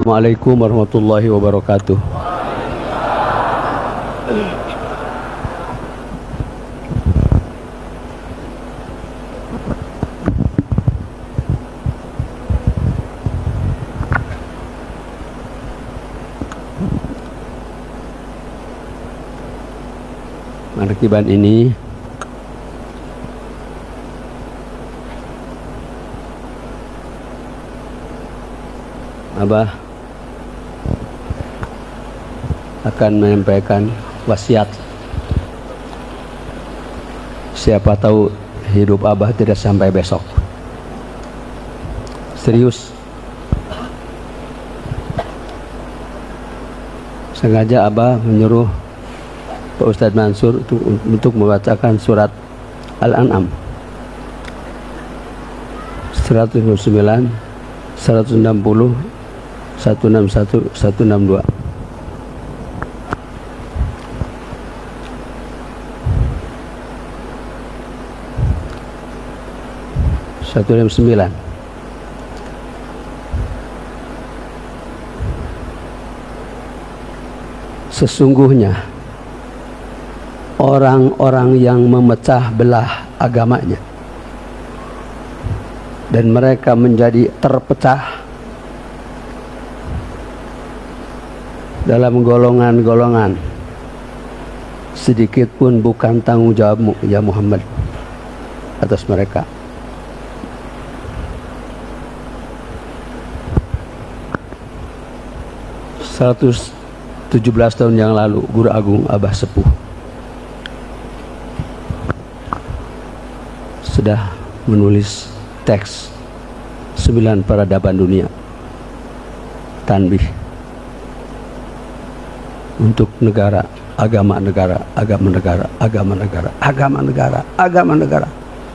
Assalamualaikum warahmatullahi wabarakatuh. Markiban ini Abah akan menyampaikan wasiat. Siapa tahu hidup Abah tidak sampai besok. Serius. Sengaja Abah menyuruh Pak Ustadz Mansur untuk membacakan surat Al-An'am 109, 160, 161, 162. Satu dan 9. Sesungguhnya orang-orang yang memecah belah agamanya dan mereka menjadi terpecah dalam golongan-golongan, sedikit pun bukan tanggung jawabmu ya Muhammad atas mereka. Seratus 17 tahun yang lalu Guru Agung Abah Sepuh sudah menulis teks 9 peradaban dunia tanbih untuk negara, agama negara, agama negara, agama negara, agama negara, agama negara,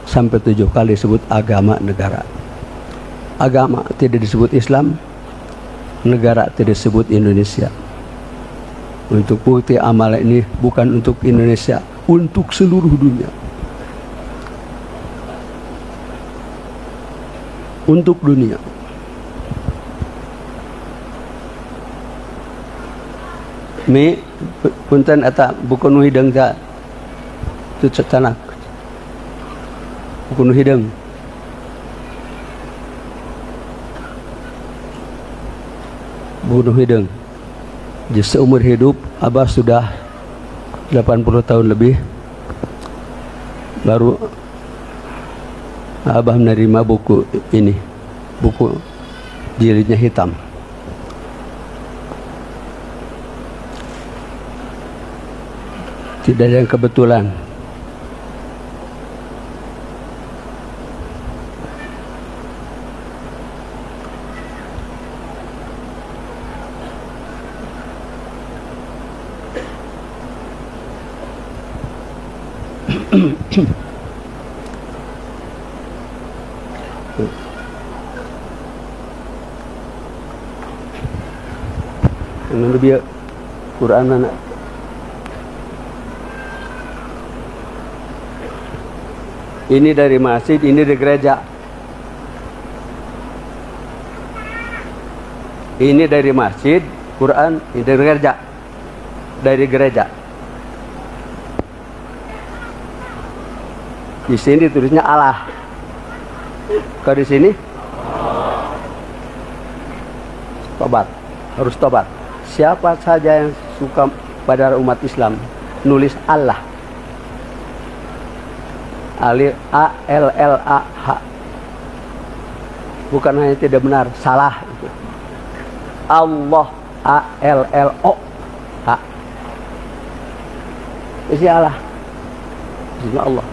sampai 7 kali disebut agama negara. Agama tidak disebut Islam, negara tidak disebut Indonesia. Untuk bukti amal ini bukan untuk Indonesia, untuk seluruh dunia. Untuk dunia. Mi punten eta buku nu hideung teh teu cetanak. Buku nu hideung. Buku nu hideung. Di seumur hidup Abah sudah 80 tahun lebih baru Abah menerima buku ini, buku jilidnya hitam. Tidak ada yang kebetulan. Yang lebih Quran mana? Ini dari masjid, ini dari gereja. Ini dari masjid, Quran, ini dari gereja. Dari gereja. Di sini tulisnya Allah. Kalau di sini tobat, harus tobat. Siapa saja yang suka pada umat Islam nulis Allah, alif A L L A H, bukan hanya tidak benar, salah. Allah A L L O H, isi Allah, isi Allah.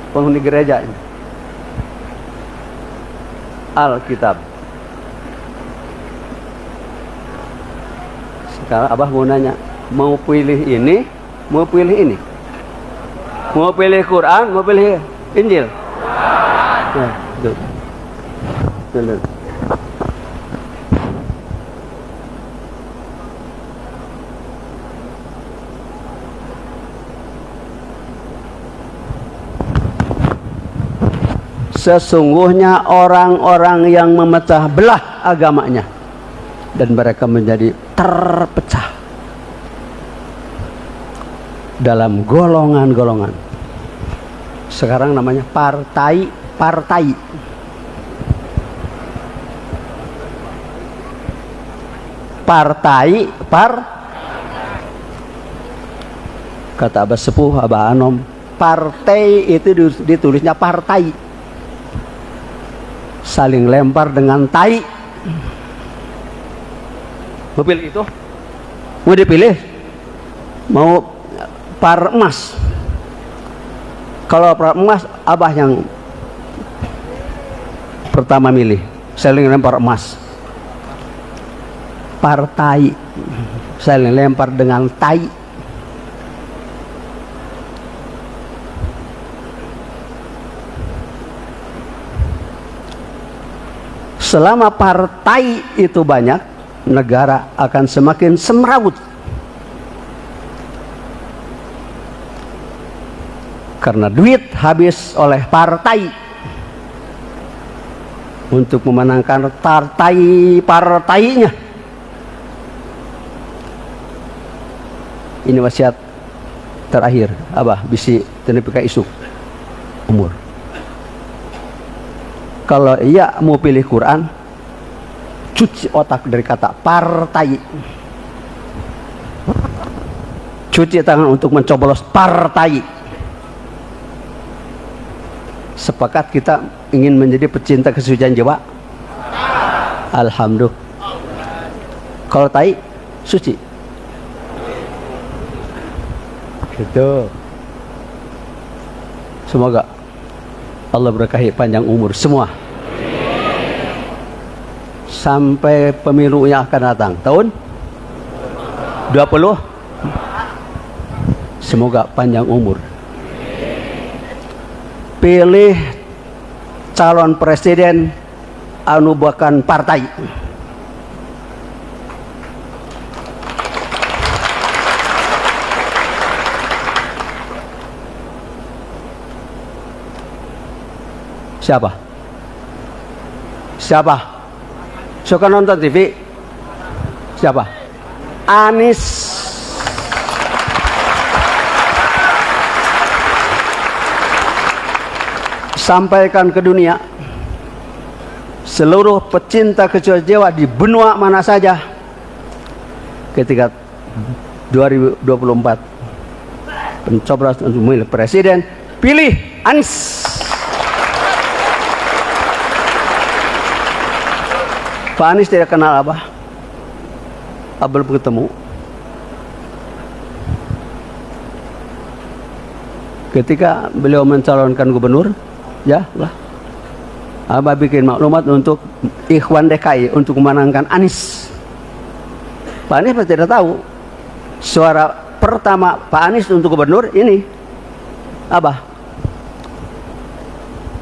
Penghuni gereja ini Alkitab. Sekarang Abah mau nanya, mau pilih ini, mau pilih ini, mau pilih Quran, mau pilih Injil? Ya, betul. Betul. sesungguhnya orang-orang yang memecah belah agamanya dan mereka menjadi terpecah dalam golongan-golongan. Sekarang namanya partai. Kata Abah Sepuh, Abah Anom, partai itu ditulisnya partai, saling lempar dengan tai. Mau pilih itu? Mau dipilih? Mau par emas? Kalau par emas, Abah yang pertama milih, saling lempar emas. Partai, saling lempar dengan tai. Selama partai itu banyak, negara akan semakin semrawut. Karena duit habis oleh partai untuk memenangkan partainya. Ini wasiat terakhir Abah bisi tenepika isuk umur. Kalau ia mau pilih Quran, cuci otak dari kata partai, cuci tangan untuk mencoblos partai. Sepakat kita ingin menjadi pecinta kesucian jiwa? Alhamdulillah. Kalau tai, suci. Gitu. Semoga Allah berkahi panjang umur semua sampai pemilu yang akan datang tahun 20. Semoga panjang umur. Pilih calon presiden anu bukan partai. Siapa? Suka nonton TV? Siapa? Anies. Sampaikan ke dunia, seluruh pecinta kesucian jiwa di benua mana saja, ketika 2024 pencoblosan untuk memilih presiden, pilih Anies. Pak Anies tidak kenal Abah, belum ketemu. Ketika beliau mencalonkan gubernur, ya lah, Abah bikin maklumat untuk Ikhwan DKI untuk memenangkan Anies. Pak Anies pasti tidak tahu suara pertama Pak Anies untuk gubernur ini Abah.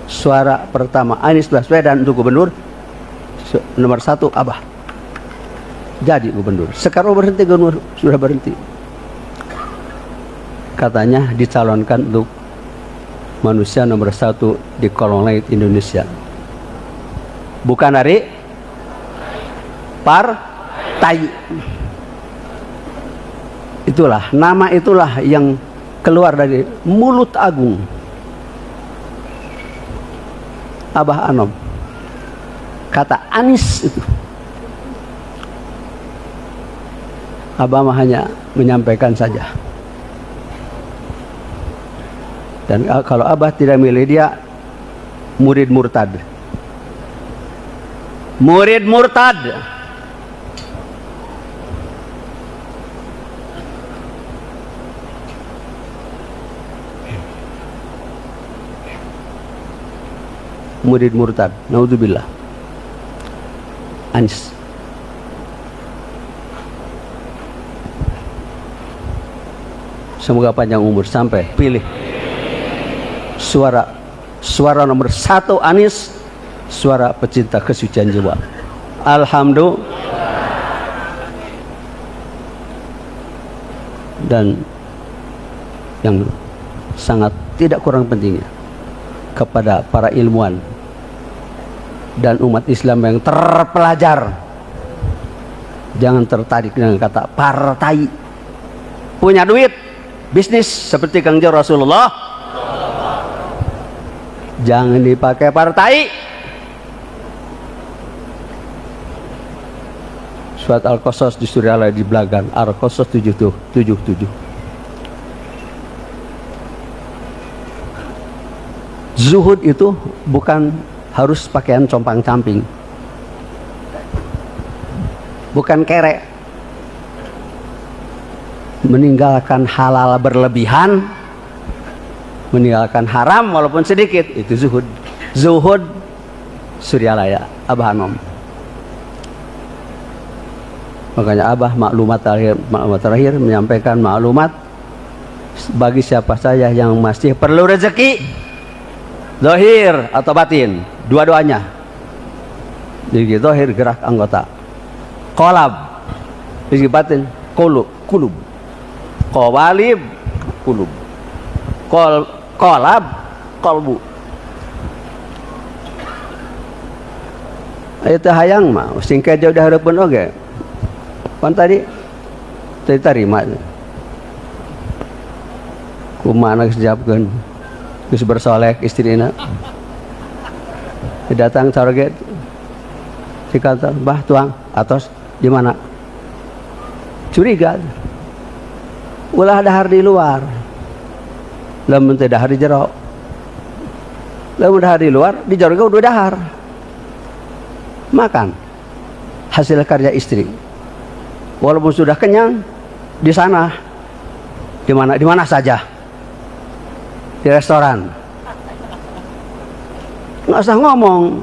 Suara pertama Anies Baswedan untuk gubernur nomor 1 Abah. Jadi gubernur. Sekarang berhenti gubernur, sudah berhenti. Katanya dicalonkan untuk manusia nomor 1 di kolong langit Indonesia. Bukan dari partai. Itulah, nama itulah yang keluar dari mulut agung Abah Anom. Kata Anies itu, Abah mah hanya menyampaikan saja. Dan kalau Abah tidak milih dia, murid murtad. Murid murtad. Murid murtad. Naudzubillah. Anies. Semoga panjang umur sampai pilih suara nomor 1 Anies, suara pecinta kesucian jiwa. Alhamdulillah. Dan yang sangat tidak kurang pentingnya, kepada para ilmuwan dan umat Islam yang terpelajar, jangan tertarik dengan kata partai. Punya duit, bisnis seperti Kangjeng Rasulullah, jangan dipakai partai. Surat Al-Qasas di surah Al di belakang, Al-Qasas 77. Zuhud itu bukan harus pakaian compang-camping, bukan kere, meninggalkan halal berlebihan, meninggalkan haram walaupun sedikit, itu zuhud. Zuhud Suryalaya, Abah Hanom. Makanya Abah maklumat terakhir menyampaikan maklumat bagi siapa saja yang masih perlu rezeki, zahir atau batin, dua-duanya. Jadi zahir gerak anggota, qalab rezeki batin, kulub, qawalib, kulub, qalab, qalbu. Itu hayang mah singkat jauh dah harapan oge. Pan tadi terima kumaha dijawabkeun geus bersolek istrina datang target si kata bah tuang atos di mana curiga ulah dahar di luar lamun teu dahar di jero, lamun dahar di luar di jero udah dahar makan hasil karya istri. Walaupun sudah kenyang di sana, di mana saja, di restoran, nggak usah ngomong,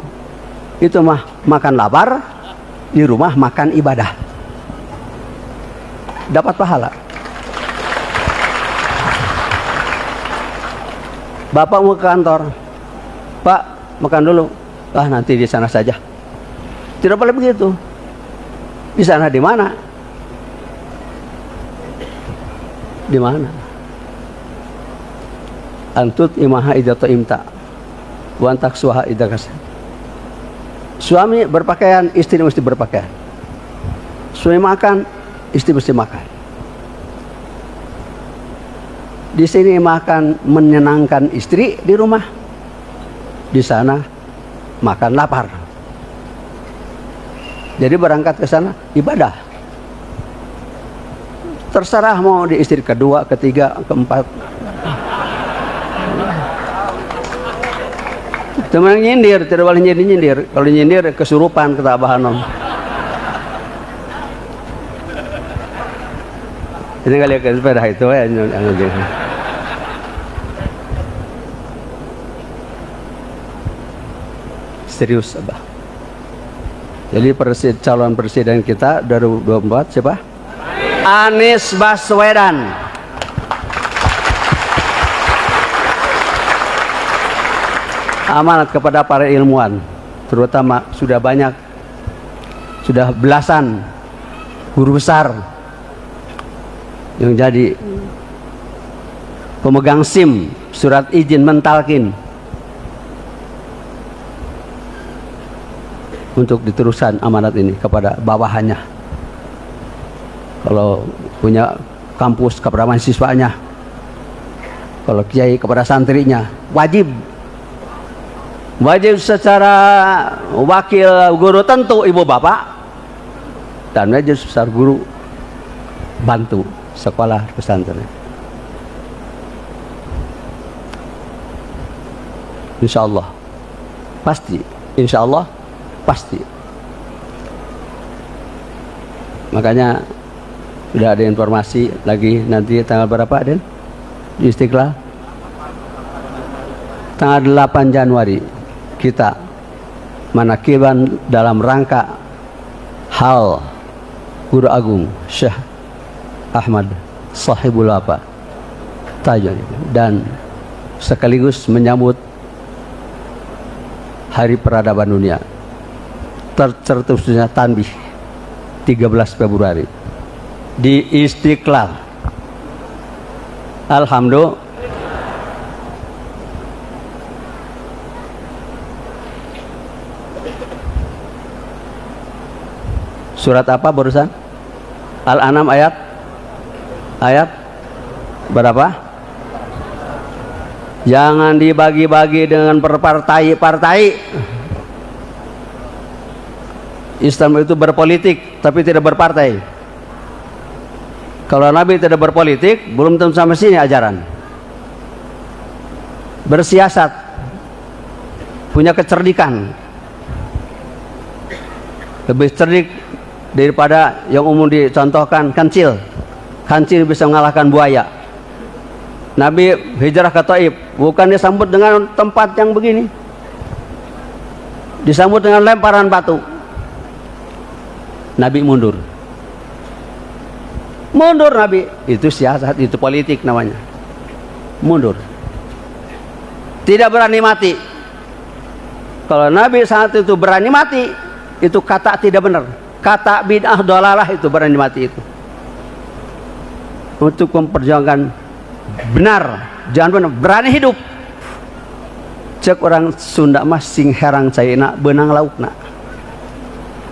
itu mah makan lapar, di rumah makan ibadah, dapat pahala. Bapak mau ke kantor, Pak makan dulu, nanti di sana saja, tidak boleh begitu. Di sana di mana? Di mana? Antut imaha idza ta'imta wa antak suha idza kas. Suami berpakaian, istri mesti berpakaian. Suami makan, istri mesti makan. Di sini makan menyenangkan istri di rumah. Di sana makan lapar. Jadi berangkat ke sana ibadah. Terserah mau di istri kedua, ketiga, keempat. Teman nyindir, tidak boleh nyindir. Kalau nyindir kesurupan kata Abah Hanom. Ini kali ke sepeda itu ya. Serius Abah. Jadi calon presiden kita 2024 siapa? Anies Baswedan. Amanat kepada para ilmuwan, terutama sudah belasan guru besar yang jadi pemegang SIM, surat izin mentalkin, untuk diteruskan amanat ini kepada bawahannya. Kalau punya kampus kepada mahasiswanya, kalau kiai kepada santrinya, wajib secara wakil guru tentu ibu bapak dan wajib besar guru bantu sekolah pesantren. Insya Allah pasti, insya Allah pasti. Makanya sudah ada informasi lagi nanti tanggal berapa Den? Di Istiqlal tanggal 8 Januari kita manakiban dalam rangka hal Guru Agung Syekh Ahmad Sahibul Wafa Tajun, dan sekaligus menyambut Hari Peradaban Dunia tercetusnya Tanbih 13 Februari di Istiqlal. Alhamdulillah. Surat apa barusan? Al-An'am ayat berapa? Jangan dibagi-bagi dengan berpartai-partai. Islam itu berpolitik tapi tidak berpartai. Kalau Nabi tidak berpolitik, belum tentu sampai sini ajaran. Bersiasat, punya kecerdikan, lebih cerdik daripada yang umum dicontohkan kancil. Kancil bisa mengalahkan buaya. Nabi hijrah ke Taif, bukan disambut dengan tempat yang begini, disambut dengan lemparan batu. Nabi mundur Nabi. Itu siasat, itu politik namanya. Mundur, tidak berani mati. Kalau Nabi saat itu berani mati, itu kata tidak benar, kata bid'ah dolalah, itu berani mati itu untuk memperjuangkan benar, jangan benar, berani hidup. Cek orang Sunda mas sing herang caina benang laukna,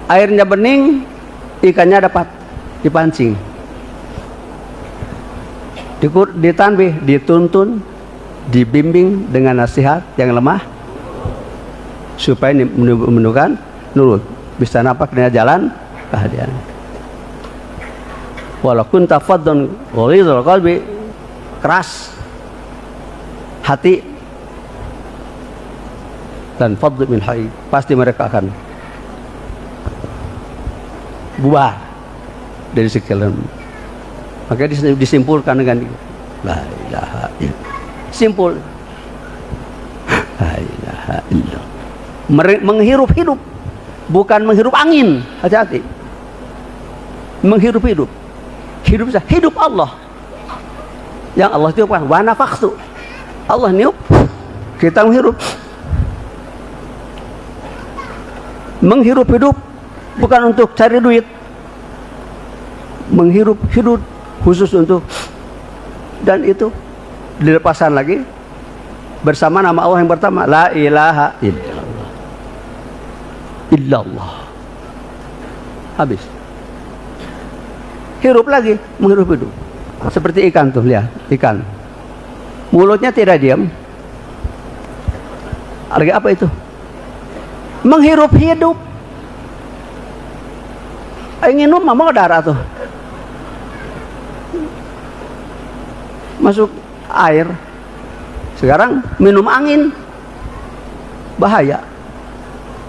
airnya bening, ikannya dapat dipancing, ditanbih, dituntun, dibimbing dengan nasihat yang lemah supaya menunjukkan nurut, bisa nampak dengan jalan kehadiran. Walau kunta faddan ghalidhal qalbi, keras hati, dan fadl min hayy, pasti mereka akan bubar dari sekalian. Makanya disimpulkan dengan la ilaha illallah. Simpul. La ilaha illallah. Menghirup hidup, bukan menghirup angin. Hati-hati. Menghirup hidup. Hidup Allah. Yang Allah itu apa? Wa nafakhtu. Allah niup, kita menghirup. Menghirup hidup bukan untuk cari duit. Menghirup hidup khusus untuk, dan itu dilepaskan lagi bersama nama Allah yang pertama, la ilaha illallah. Habis. Hirup lagi, menghirup hidup. Seperti ikan tuh, lihat, ikan. Mulutnya tidak diam. Lagi apa itu? Menghirup hidup. Minum mau darah tuh. Masuk air. Sekarang minum angin. Bahaya.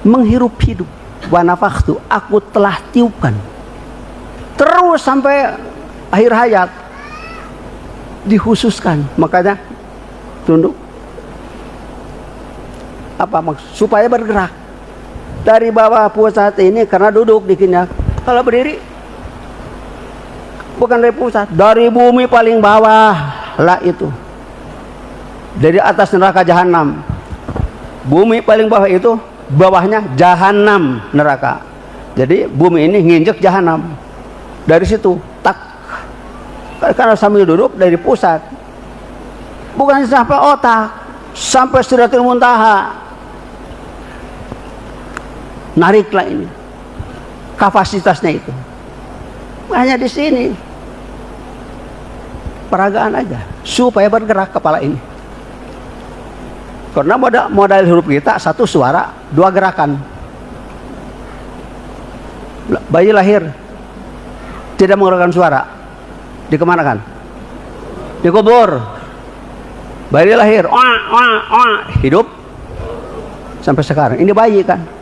Menghirup hidup. Wa nafakhtu, aku telah tiupkan. Terus sampai akhir hayat dikhususkan. Makanya tunduk. Apa maksud? Supaya bergerak dari bawah pusat ini, karena duduk dikitnya. Kalau berdiri bukan dari pusat, dari bumi paling bawah lah itu, dari atas neraka jahanam. Bumi paling bawah itu, bawahnya jahanam, neraka. Jadi bumi ini nginjek jahanam. Dari situ tak, karena sambil duduk dari pusat, bukan sampai otak, sampai Sidratul Muntaha. Nariklah ini kapasitasnya itu. Hanya di sini peragaan aja supaya bergerak kepala ini. Karena modal huruf kita satu suara, dua gerakan. Bayi lahir tidak mengeluarkan suara, dikemanakan? Dikubur. Bayi lahir, hidup sampai sekarang. Ini bayi kan?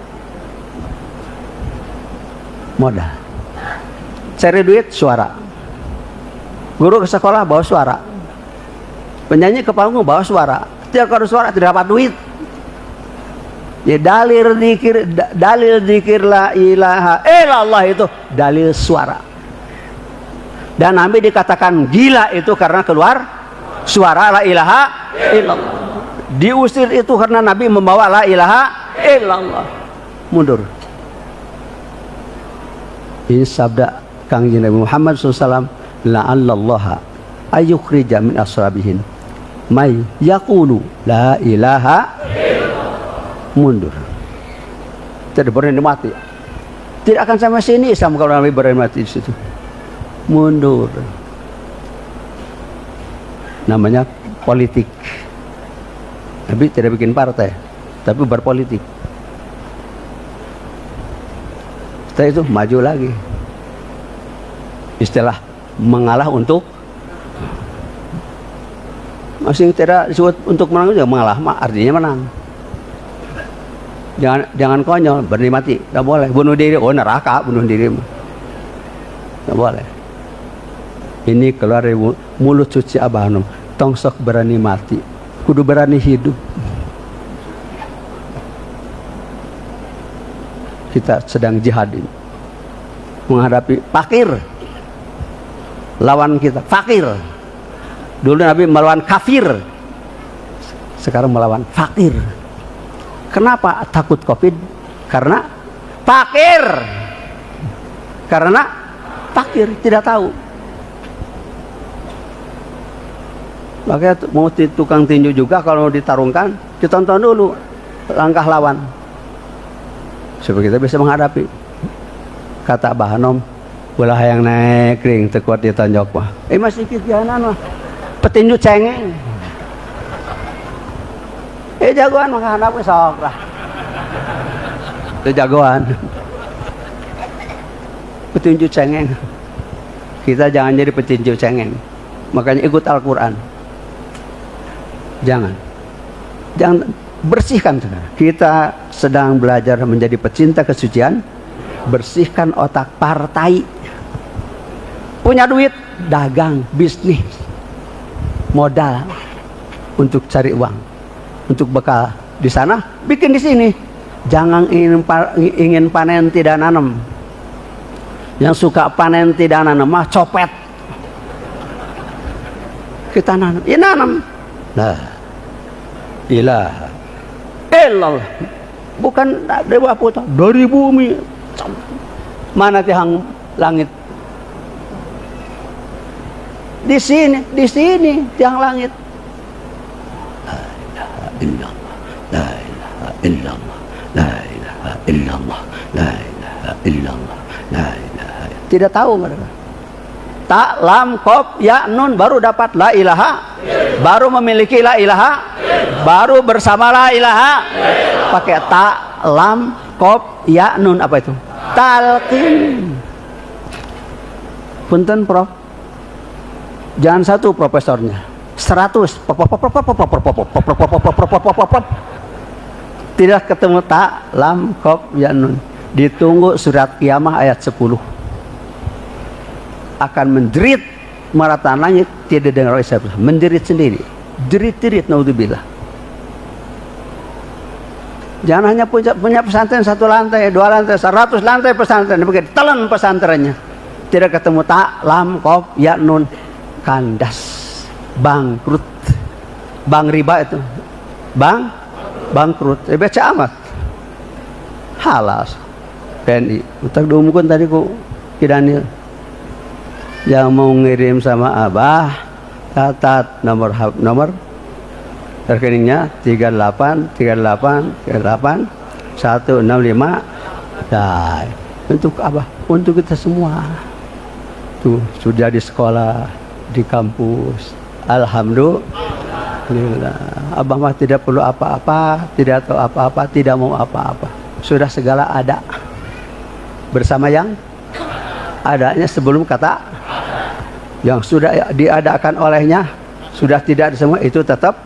Modal. Cari duit, suara. Guru ke sekolah bawa suara. Penyanyi ke panggung bawa suara. Tidak kalau suara tidak dapat duit. Ya, dalil zikir la ilaha illallah itu dalil suara. Dan Nabi dikatakan gila itu karena keluar suara la ilaha illallah. Diusir itu karena Nabi membawa la ilaha illallah. Mundur. Ini sabda Kangjeng Nabi Muhammad SAW, la'allallaha ayyukhrija min ashabihin may yaqulu la ilaha illallah. Mundur. Tidak berani mati. Tidak akan sampai sini Islam kalau Nabi berani mati di situ. Mundur. Namanya politik. Nabi tidak bikin partai, tapi berpolitik. Setelah itu maju lagi. Istilah mengalah untuk masih tidak disebut untuk menang juga mengalah, artinya menang. Jangan konyol, berani mati, tidak boleh. Bunuh diri, oh neraka, bunuh diri, tidak boleh. Ini keluar dari mulut suci Abah Hanum. Tongsok berani mati, kudu berani hidup. Kita sedang jihad ini, menghadapi fakir. Lawan kita fakir. Dulu Nabi melawan kafir, sekarang melawan fakir. Kenapa takut COVID? Karena fakir. Karena fakir, tidak tahu. Makanya mau tukang tinju juga kalau ditarungkan, ditonton dulu langkah lawan supaya kita bisa menghadapi. Kata Abah Hanom, ulah yang naik ring tekuat ditonjok mah. Masih kikianan mah petinju cengeng. Jagoan maka handap sok lah. Itu jagoan. Petinju cengeng. Kita jangan jadi petinju cengeng. Makanya ikut Al-Quran. Jangan bersihkan sekarang. Kita sedang belajar menjadi pecinta kesucian. Bersihkan otak partai. Punya duit, dagang, bisnis, modal untuk cari uang, untuk bekal di sana, bikin di sini. Jangan ingin panen tidak nanam. Yang suka panen tidak nanam mah copet. Kita nanam, ya nanam. Nah, ilaha illallah, bukan dewa putra dari bumi. Mana tiang langit? Di sini tiang langit. La ilaha illallah, la ilaha illallah, la ilaha illallah, la ilaha. Tidak tahu mereka. Tak, lam, kof, ya, nun, baru dapat la ilaha, baru memiliki la ilaha, baru bersama la ilaha. Pakai tak, lam, kof, ya, nun, apa itu? Talqin. Punten, Prof. Jangan satu profesornya, 100. Tidak ketemu tak, lam, kof, ya, nun. Ditunggu surat Qiyamah ayat 10. Akan menjerit maratan langit, tidak dengar oleh siapa. Menjerit sendiri, jerit-jerit, naudzubillah. Jangan hanya punya pesantren 1 lantai, 2 lantai, 100 lantai pesantren, begitu telan pesantrennya. Tidak ketemu tak, lam, kof, ya, nun. Kandas, bangkrut. Bang riba itu, bangkrut. Baca amat. Halas. PNI. Utak diumumkan tadi ku Kidaniel. Yang mau ngirim sama Abah, catat nomor rekeningnya 38 165. Nah, untuk Abah, untuk kita semua. Tuh, sudah di sekolah, di kampus. Alhamdulillah. Abah mah tidak perlu apa-apa, tidak tahu apa-apa, tidak mau apa-apa. Sudah segala ada. Bersama yang adanya sebelum kata yang sudah diadakan olehnya, sudah tidak semua itu tetap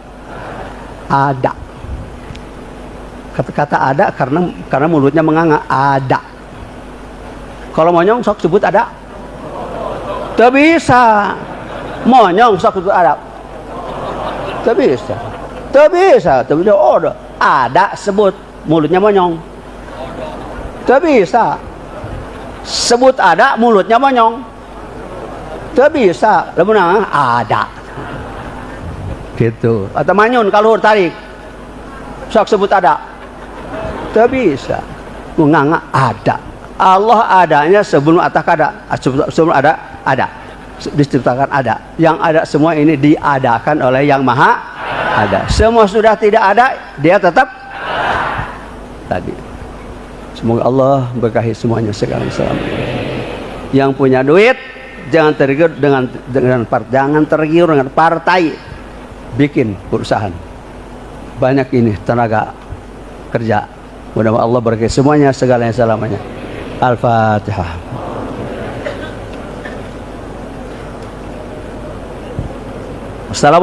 ada. Kata-kata ada karena mulutnya menganga, ada. Kalau monyong sok sebut ada. Tidak bisa. Monyong sok sebut ada. Tidak bisa. Tidak bisa. Tidak bisa. Oh, ada sebut mulutnya monyong. Tidak bisa. Sebut ada mulutnya monyong. Tidak bisa. Lemun ada. Gitu. Atau manyun kalau tarik. Sok sebut ada. Tidak bisa. Menganga ada. Allah adanya sebelum atak ada. Sebelum ada. Diciptakan ada. Yang ada semua ini diadakan oleh yang maha ada. Semua sudah tidak ada, dia tetap tadi. Semoga Allah berkahi semuanya segala selamanya. Yang punya duit jangan tergiur jangan tergiur dengan partai, bikin perusahaan. Banyak ini tenaga kerja. Mudah-mudahan Allah berkahi semuanya segala selamanya. Al-Fatihah. Assalamualaikum.